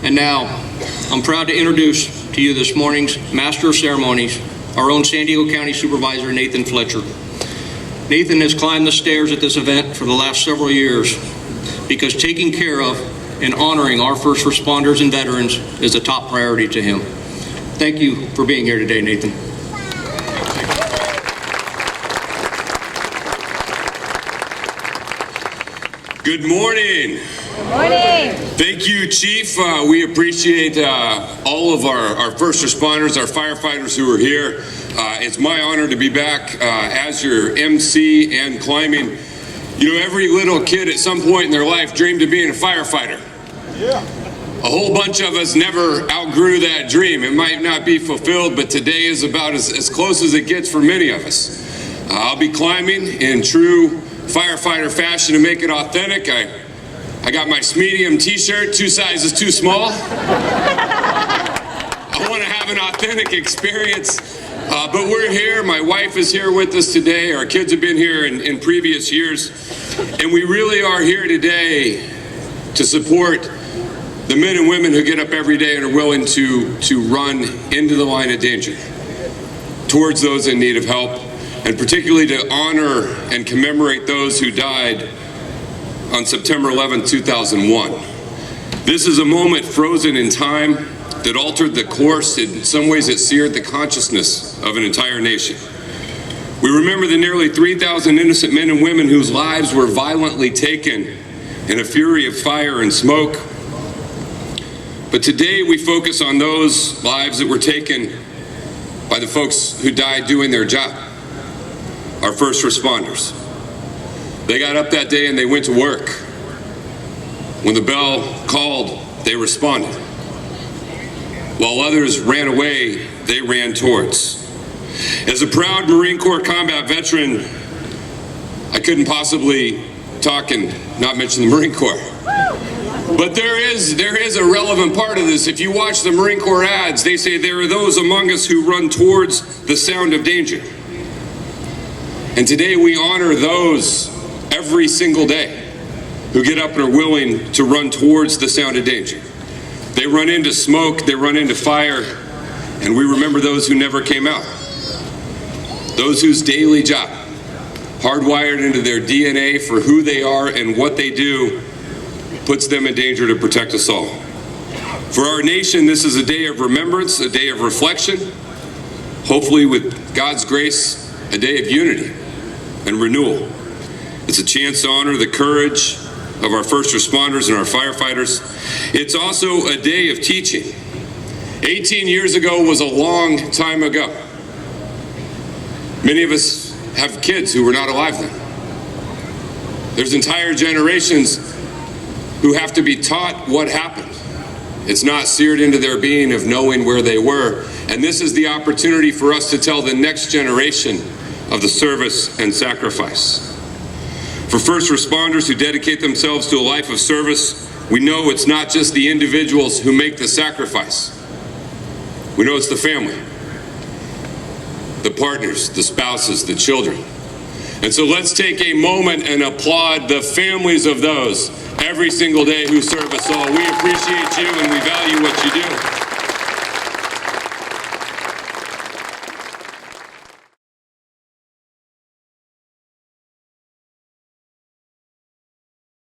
And now, I'm proud to introduce to you this morning's Master of Ceremonies, our own San Diego County Supervisor, Nathan Fletcher. Nathan has climbed the stairs at this event for the last several years because taking care of and honoring our first responders and veterans is a top priority to him. Thank you for being here today, Nathan. Good morning. Good morning. Thank you, Chief. We appreciate all of our first responders, our firefighters who are here. It's my honor to be back as your MC and climbing. You know, every little kid at some point in their life dreamed of being a firefighter. Yeah. A whole bunch of us never outgrew that dream. It might not be fulfilled, but today is about as close as it gets for many of us. I'll be climbing in true firefighter fashion to make it authentic. I got my medium t-shirt, 2 sizes too small. I want to have an authentic experience, but we're here. My wife is here with us today. Our kids have been here in previous years, and we really are here today to support the men and women who get up every day and are willing to run into the line of danger towards those in need of help, and particularly to honor and commemorate those who died on September 11, 2001. This is a moment frozen in time that altered the course. In some ways, it seared the consciousness of an entire nation. We remember the nearly 3,000 innocent men and women whose lives were violently taken in a fury of fire and smoke. But today we focus on those lives that were taken by the folks who died doing their job, our first responders. They got up that day and they went to work. When the bell called, they responded. While others ran away, they ran towards. As a proud Marine Corps combat veteran, I couldn't possibly talk and not mention the Marine Corps. But there is a relevant part of this. If you watch the Marine Corps ads, they say there are those among us who run towards the sound of danger. And today we honor those every single day who get up and are willing to run towards the sound of danger. They run into smoke, they run into fire, and we remember those who never came out. Those whose daily job, hardwired into their DNA for who they are and what they do, puts them in danger to protect us all. For our nation, this is a day of remembrance, a day of reflection, hopefully with God's grace, a day of unity and renewal. It's a chance to honor the courage of our first responders and our firefighters. It's also a day of teaching. 18 years ago was a long time ago. Many of us have kids who were not alive then. There's entire generations who have to be taught what happened. It's not seared into their being of knowing where they were. And this is the opportunity for us to tell the next generation of the service and sacrifice. For first responders who dedicate themselves to a life of service, we know it's not just the individuals who make the sacrifice. We know it's the family, the partners, the spouses, the children. And so let's take a moment and applaud the families of those every single day who serve us all. We appreciate you and we value what you do.